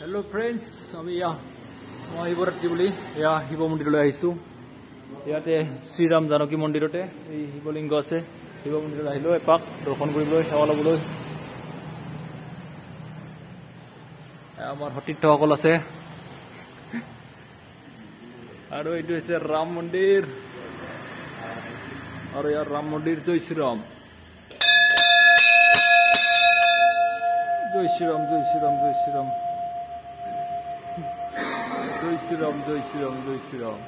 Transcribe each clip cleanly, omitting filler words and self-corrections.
Hello friends আমি শিৱৰাত্ৰি বুলি শিৱ মন্দিৰলৈ আহিছো। ইয়াতে শ্ৰীৰাম জানকী মন্দিৰতে এই শিৱলিংগ আছে। শিৱ মন্দিৰলৈ আহিলো এপাক দৰ্শন কৰিবলৈ, সেৱা ল'বলৈ। আমাৰ সতীৰ্থসকল আছে আৰু এইটো হৈছে ৰাম মন্দিৰ আৰু ইয়াৰ ৰাম মন্দিৰ। জয় শ্ৰীৰাম, জয় শ্ৰীৰাম, জয় শ্ৰীৰাম, জয় শ্ৰীৰাম, জয় শ্ৰীৰাম, জয় শ্ৰীৰাম, জয় শ্ৰীৰাম।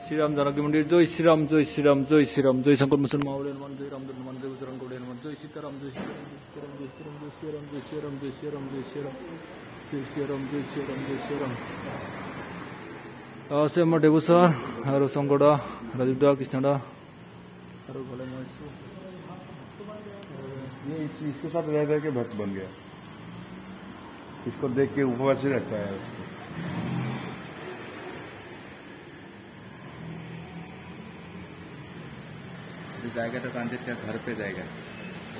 শ্ৰীৰাম জানকী মন্দিৰ। জয় শ্ৰীৰাম, জয় শ্ৰীৰাম, জয় শ্ৰীৰাম, জয় শংকৰ মুছলমান মাউলি হনুমান, জয় ৰাম হনুমান, জয় বজৰং বলী হনুমান, জয় সীতাৰাম, জয় শ্ৰীৰাম, জয় শ্ৰীৰাম, জয় শ্ৰীৰাম, জয় শ্ৰীৰাম, জয় শ্ৰীৰাম, জয় শ্ৰীৰাম, জয় শ্ৰীৰাম, জয় শ্ৰীৰাম। আছে আমাৰ দেৱু ছাৰ আৰু শংকৰ দা, ৰাজীৱ দা, কৃষ্ণ দা আৰু ঘৰলৈ মই আছো। इसके साथ रह रह के भक्त बन गया, इसको देख के उपवास ही रखता है उसको। जाएगा तो कांजित का घर पे जाएगा,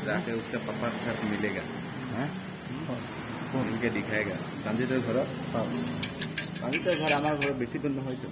जाके उसका पापा के साथ मिलेगा, उनके दिखाएगा कांजित घर। कांजित घर हमारे घर बेसी दूर नहीं तो